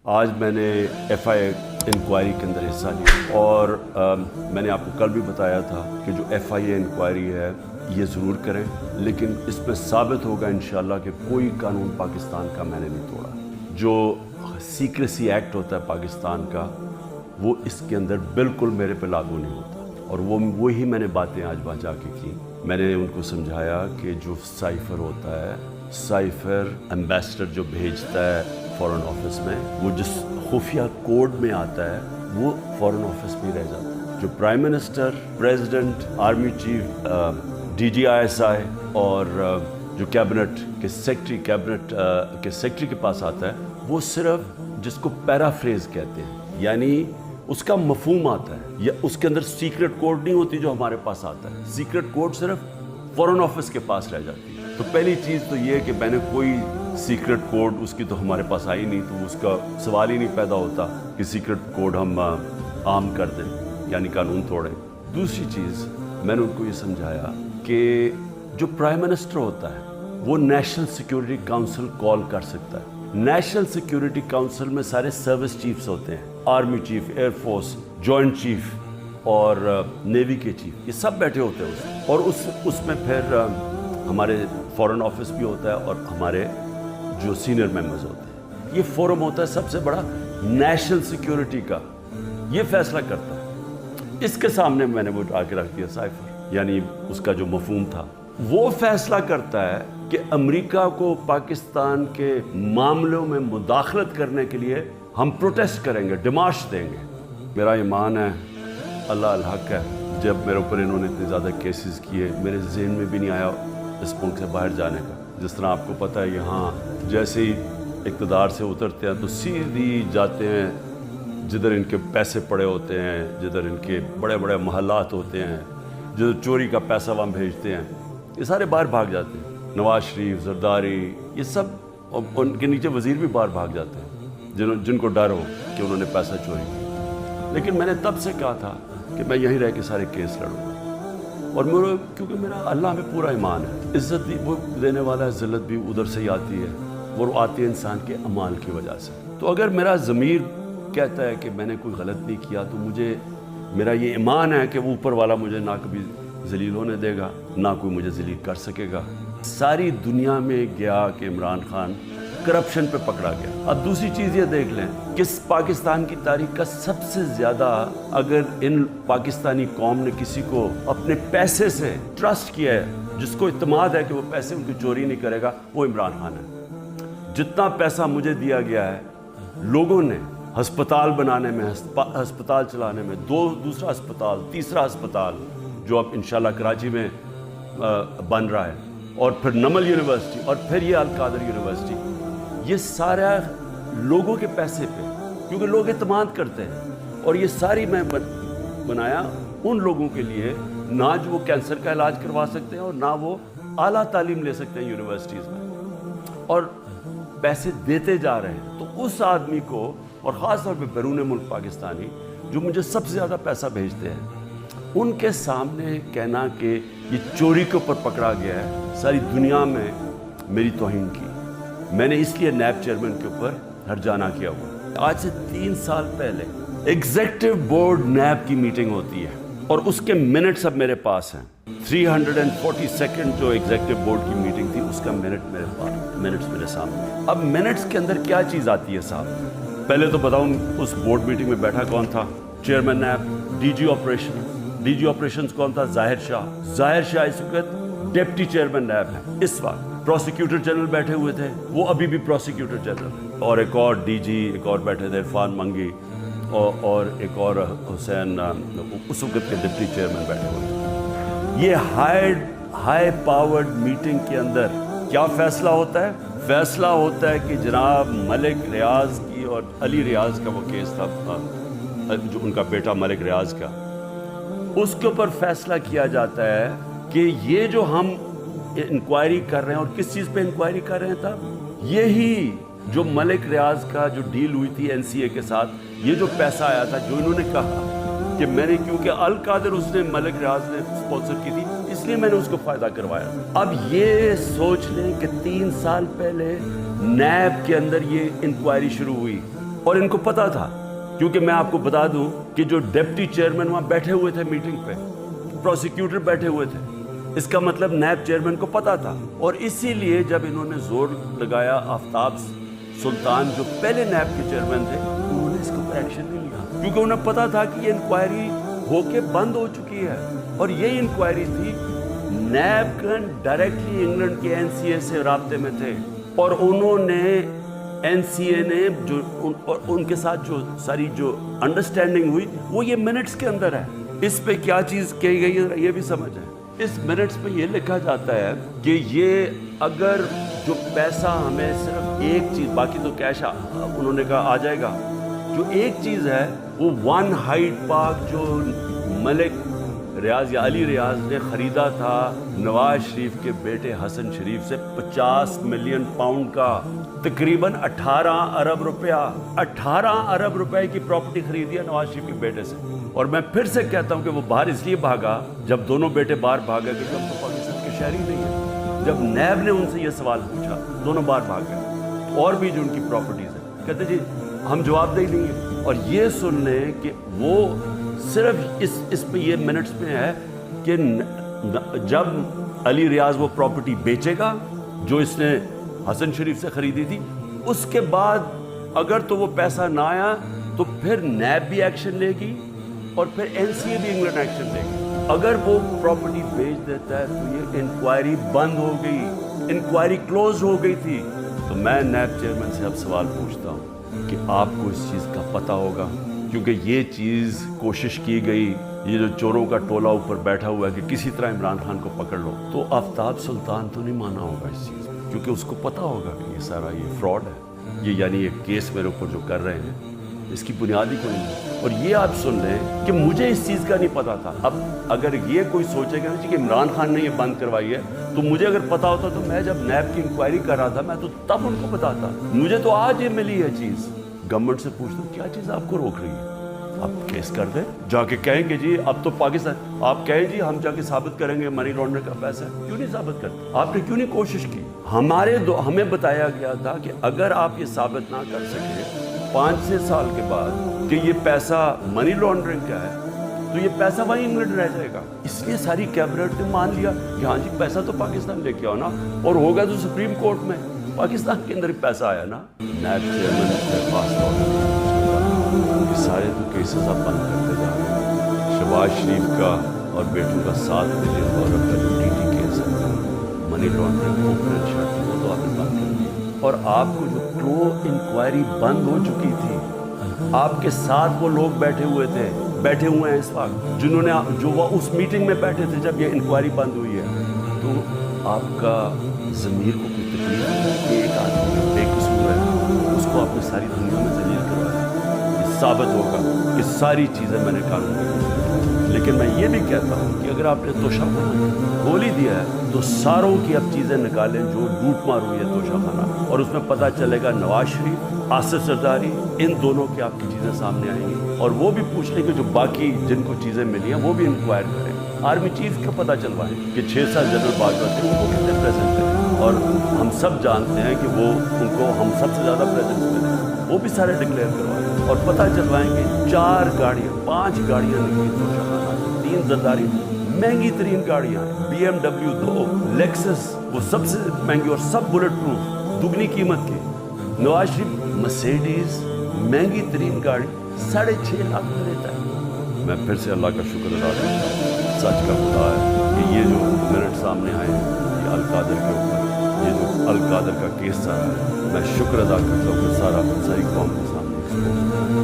آج میں نے FI انکوائری کے اندر حصہ لیا اور میں نے آپ کو کل بھی بتایا تھا کہ جو FI انکوائری ہے یہ ضرور کریں، لیکن اس میں ثابت ہوگا انشاءاللہ کہ کوئی قانون پاکستان کا میں نے نہیں توڑا۔ جو سیکریسی ایکٹ ہوتا ہے پاکستان کا وہ اس کے اندر بالکل میرے پہ لاگو نہیں ہوتا، اور وہی میں نے باتیں آج وہاں جا کے کی۔ میں نے ان کو سمجھایا کہ جو سائفر ہوتا ہے، سائفر ایمبیسڈر جو بھیجتا ہے فورن آفس میں، وہ جس خفیہ کوڈ میں آتا ہے وہ فورن آفس میں رہ جاتا ہے۔ جو prime minister, president, army chief, DGISI اور جو کیبنٹ کے سیکٹری کے پاس آتا ہے، وہ صرف جس کو پیرافریز کہتے ہیں، یعنی اس کا مفہوم آتا ہے، یا اس کے اندر سیکرٹ کوڈ نہیں ہوتی جو ہمارے پاس آتا ہے۔ سیکرٹ کوڈ صرف فورن آفس کے پاس رہ جاتی ہے۔ تو پہلی چیز تو یہ کہ میں نے کوئی سیکرٹ کوڈ اس کی تو ہمارے پاس آئی نہیں، تو اس کا سوال ہی نہیں پیدا ہوتا کہ سیکرٹ کوڈ ہم عام کر دیں، یعنی قانون توڑیں۔ دوسری چیز میں نے ان کو یہ سمجھایا کہ جو پرائم منسٹر ہوتا ہے وہ نیشنل سیکیورٹی کاؤنسل کال کر سکتا ہے۔ نیشنل سیکیورٹی کاؤنسل میں سارے سروس چیفز ہوتے ہیں، army chief, air force, joint chief اور نیوی کے چیف، یہ سب بیٹھے ہوتے ہیں اور اس میں پھر ہمارے فورن آفس بھی ہوتا ہے اور ہمارے جو سینئر ممبرز ہوتے ہیں۔ یہ فورم ہوتا ہے سب سے بڑا نیشنل سیکیورٹی کا، یہ فیصلہ کرتا ہے۔ اس کے سامنے میں نے وہ آ کے رکھ دیا سائفر، یعنی اس کا جو مفہوم تھا، وہ فیصلہ کرتا ہے کہ امریکہ کو پاکستان کے معاملوں میں مداخلت کرنے کے لیے ہم پروٹیسٹ کریں گے، ڈیمارش دیں گے۔ میرا ایمان ہے، اللہ الحق ہے، جب میرے اوپر انہوں نے اتنے زیادہ کیسز کیے، میرے ذہن میں بھی نہیں آیا اس ملک سے باہر جانے کا۔ جس طرح آپ کو پتہ ہے یہاں جیسے ہی اقتدار سے اترتے ہیں تو سیدھی جاتے ہیں جدھر ان کے پیسے پڑے ہوتے ہیں، جدھر ان کے بڑے بڑے محلات ہوتے ہیں، جدھر چوری کا پیسہ وہاں بھیجتے ہیں، یہ سارے باہر بھاگ جاتے ہیں۔ نواز شریف، زرداری، یہ سب، ان کے نیچے وزیر بھی باہر بھاگ جاتے ہیں جن کو ڈر ہو کہ انہوں نے پیسہ چوری کیا۔ لیکن میں نے تب سے کہا تھا کہ میں یہیں رہ کے سارے کیس لڑوں، اور کیونکہ میرا اللہ میں پورا ایمان ہے، عزت بھی وہ دینے والا ہے، ذلت بھی ادھر سے ہی آتی ہے، وہ آتی ہے انسان کے اعمال کی وجہ سے۔ تو اگر میرا ضمیر کہتا ہے کہ میں نے کوئی غلط نہیں کیا، تو میرا یہ ایمان ہے کہ وہ اوپر والا مجھے نہ کبھی ذلیل ہونے دے گا، نہ کوئی مجھے ذلیل کر سکے گا۔ ساری دنیا میں گیا کہ عمران خان کرپشن پہ پکڑا گیا۔ اب دوسری چیز یہ دیکھ لیں کہ پاکستان کی تاریخ کا سب سے زیادہ اگر ان پاکستانی قوم نے کسی کو اپنے پیسے سے ٹرسٹ کیا ہے، جس کو اعتماد ہے کہ وہ پیسے ان کی چوری نہیں کرے گا، وہ عمران خان ہے۔ جتنا پیسہ مجھے دیا گیا ہے لوگوں نے ہسپتال بنانے میں، ہسپتال چلانے میں، دوسرا ہسپتال، تیسرا ہسپتال جو اب انشاءاللہ کراچی میں بن رہا ہے، اور پھر نمل یونیورسٹی، اور پھر یہ القادر یونیورسٹی، یہ سارا لوگوں کے پیسے پہ، کیونکہ لوگ اعتماد کرتے ہیں۔ اور یہ ساری میں بنایا ان لوگوں کے لیے نہ جو وہ کینسر کا علاج کروا سکتے ہیں اور نہ وہ اعلیٰ تعلیم لے سکتے ہیں یونیورسٹیز میں، اور پیسے دیتے جا رہے ہیں۔ تو اس آدمی کو، اور خاص طور پہ بیرون ملک پاکستانی جو مجھے سب سے زیادہ پیسہ بھیجتے ہیں، ان کے سامنے کہنا کہ یہ چوری کے اوپر پکڑا گیا ہے، ساری دنیا میں میری توہین کی۔ میں نے اس لیے نیب چیئرمین کے اوپر ہرجانہ کیا ہوا۔ آج سے 3 سال پہلے ایگزیکٹو بورڈ نیب کی میٹنگ ہوتی ہے، اور اس کے منٹس اب میرے پاس ہیں۔ 342 جو ایگزیکٹو بورڈ کی میٹنگ تھی، اس کا منٹس میرے سامنے۔ اب منٹس کے اندر کیا چیز آتی ہے صاحب؟ پہلے تو بتاؤں اس بورڈ میٹنگ میں بیٹھا کون تھا؟ Chairman NAB, D G operations کون تھا؟ ظاہر شاہ اس وقت ڈپٹی چیئرمین نیب ہے۔ اس وقت پروسیکیوٹر جنرل بیٹھے ہوئے تھے، وہ ابھی بھی پروسیکیوٹر جنرل، اور ایک اور DG، ایک اور بیٹھے تھے عرفان منگی، اور ایک اور حسین، اس وقت کے ڈپٹی چیئرمین بیٹھے ہوئے تھے۔ یہ ہائی پاورڈ میٹنگ کے اندر کیا فیصلہ ہوتا ہے؟ فیصلہ ہوتا ہے کہ جناب ملک ریاض کی، اور علی ریاض کا وہ کیس تھا، جو ان کا بیٹا ملک ریاض کا، اس کے اوپر فیصلہ کیا جاتا ہے کہ یہ جو ہم انکوائری کر رہے ہیں، اور کس چیز پہ انکوائری کر رہے ہیں تھا؟ یہی جو ملک ریاض کا جو ڈیل ہوئی تھی NCA کے ساتھ، یہ جو پیسہ آیا تھا، جو انہوں نے کہا کہ میں نے، کیونکہ القادر اس نے ملک ریاض نے اسپانسر کی تھی، اس لیے میں نے اس کو فائدہ کروایا۔ اب یہ سوچ لیں کہ 3 سال پہلے نیب کے اندر یہ انکوائری شروع ہوئی، اور ان کو پتا تھا، کیونکہ میں آپ کو بتا دوں کہ جو ڈپٹی چیئرمین وہاں بیٹھے ہوئے تھے میٹنگ پہ، پروسیکیوٹر بیٹھے ہوئے تھے، اس کا مطلب نیب چیئرمین کو پتا تھا. اور اسی لیے جب انہوں نے زور لگایا، آفتاب سلطان جو پہلے نیب کے چیئرمین تھے، انہوں نے اس کے اوپر ایکشن نہیں لیا، کیونکہ انہیں پتا تھا کہ یہ انکوائری ہو کے بند ہو چکی ہے. اور یہ انکوائری تھی، نیب ڈائریکٹلی انگلینڈ کے این سی اے سے رابطے میں تھے، اور انہوں نے این سی اے نے جو ان کے ساتھ جو ساری جو انڈرسٹینڈنگ ہوئی وہ یہ منٹس کے اندر ہے. اس پہ کیا چیز کہی گئی ہے یہ بھی سمجھ ہے. اس منٹس پہ یہ لکھا جاتا ہے کہ یہ اگر جو پیسہ ہمیں صرف ایک چیز، باقی تو کیش انہوں نے کہا آ جائے گا، جو ایک چیز ہے وہ 1 ہائیڈ پارک جو ملک ریاض یا علی ریاض نے خریدا تھا نواز شریف کے بیٹے حسن شریف سے 50 ملین پاؤنڈ کا، تقریباً 18 ارب روپیہ، 18 ارب روپے کی پراپرٹی خریدی ہے نواز شریف کے بیٹے سے. اور میں پھر سے کہتا ہوں کہ وہ باہر اس لیے بھاگا، جب دونوں بیٹے باہر بھاگے کہ ہم تو پاکستان کے شہری نہیں ہیں. جب نیب نے ان سے یہ سوال پوچھا، دونوں باہر بھاگ گئے. اور بھی جو ان کی پراپرٹیز ہیں، کہتے جی ہم جواب دہ نہیں ہیں. اور یہ سن لیں کہ وہ صرف اس پہ یہ منٹس میں ہے کہ جب علی ریاض وہ پراپرٹی بیچے گا جو اس نے حسن شریف سے خریدی تھی، اس کے بعد اگر تو وہ پیسہ نہ آیا تو پھر نیب بھی ایکشن لے گی اور پھر این سی اے بھی انگلینڈ ایکشن لے گی. اگر وہ پراپرٹی بیچ دیتا ہے تو یہ انکوائری بند ہو گئی، انکوائری کلوز ہو گئی تھی. تو میں نیب چیئرمین سے اب سوال پوچھتا ہوں کہ آپ کو اس چیز کا پتہ ہوگا، کیونکہ یہ چیز کوشش کی گئی، یہ جو چوروں کا ٹولہ اوپر بیٹھا ہوا ہے کہ کسی طرح عمران خان کو پکڑ لو، تو آفتاب سلطان تو نہیں مانا ہوگا اس چیز، کیونکہ اس کو پتہ ہوگا کہ یہ سارا یہ فراڈ ہے، یہ یعنی یہ کیس میرے اوپر جو کر رہے ہیں اس کی بنیاد ہی کوئی نہیں. اور یہ آپ سن لیں کہ مجھے اس چیز کا نہیں پتا تھا. اب اگر یہ کوئی سوچے گا کہ عمران خان نے یہ بند کروائی ہے، تو مجھے اگر پتا ہوتا تو میں جب نیب کی انکوائری کر رہا تھا میں تو تب ان کو بتاتا. مجھے تو آج یہ ملی ہے چیز. گورنمنٹ سے پوچھتا ہوں کیا چیز آپ کو روک رہی ہے؟ آپ کیس کر دیں، جا کے کہیں گے جی اب تو پاکستان، آپ کہیں جی ہم جا کے ثابت کریں گے منی لانڈرنگ کا پیسہ ہے. کیوں نہیں ثابت کرتے؟ آپ نے کیوں نہیں کوشش کی؟ ہمیں بتایا گیا تھا کہ اگر آپ یہ ثابت نہ کر سکے 5-6 سال کے بعد کہ یہ پیسہ منی لانڈرنگ کا ہے تو یہ پیسہ وہیں انگلینڈ رہ جائے گا. اس لیے ساری کیبنٹ نے مان لیا کہ ہاں جی پیسہ تو پاکستان لے کے آؤ نا، اور ہوگا تو سپریم کورٹ میں پاکستان کے اندر ہی پیسہ آیا نا. نیب چیئرمین سے خاص طور پر سارے تو کیسز آپ بند کرتے جا رہے ہیں. شہباز شریف کا اور بیٹوں کا 7 ملین ڈالر کا جو ٹی ٹی کیس ہے، منی لانڈرنگ اوپن شرٹ، وہ تو آپ نے بند کر دیا. اور آپ کو جو کلو انکوائری بند ہو چکی تھی، آپ کے ساتھ وہ لوگ بیٹھے ہوئے ہیں اس وقت جنہوں نے جو وہ اس میٹنگ میں بیٹھے تھے جب یہ انکوائری بند ہوئی ہے. تو آپ کا ضمیر کو کوئی تکلیف ہے کہ ایک آدمی بے قصور ہے، اس کو آپ نے ساری دنیا میں ذلیل کروایا. یہ ثابت ہوگا کہ ساری چیزیں میں نے قانون میں. لیکن میں یہ بھی کہتا ہوں کہ اگر آپ نے توشہ خانہ کھول ہی دیا ہے تو ساروں کی اب چیزیں نکالیں جو لوٹ مار ہوئی ہے توشہ خانہ، اور اس میں پتہ چلے گا نواز شریف، آصف زرداری، ان دونوں کی آپ کی چیزیں سامنے آئیں گی. اور وہ بھی پوچھ لیں کہ جو باقی جن کو چیزیں ملی ہیں وہ بھی انکوائر کریں. آرمی چیف کا پتہ چلوائیں کہ 6 سال جنرل باجوہ تھے، ان کو کتنے پریزنٹ تھے، اور ہم سب جانتے ہیں کہ وہ ان کو ہم سب سے زیادہ پریزنٹس ملے، وہ بھی سارے ڈکلیئر کروائیں. اور پتہ چلوائیں کہ 4 گاڑیاں 5 گاڑیاں نکلی توشہ خانہ سے، 3 زرداری، مہنگی ترین گاڑیاں ہیں، BMW 2، لیکسس وہ سب سے مہنگی اور سب بلٹ پروف، دگنی قیمت کی. نواز شریف مرسیڈیز مہنگی ترین گاڑی 6.5 لاکھ میں لیتا ہے. میں پھر سے اللہ کا شکر ادا کرتا ہوں، سچ کا خدا ہے کہ یہ جو منٹ سامنے آئے ہیں یہ القادر کے اوپر، یہ جو القادر کا کیس سارا ہے، میں شکر ادا کرتا ہوں کہ ساری قوم کے سامنے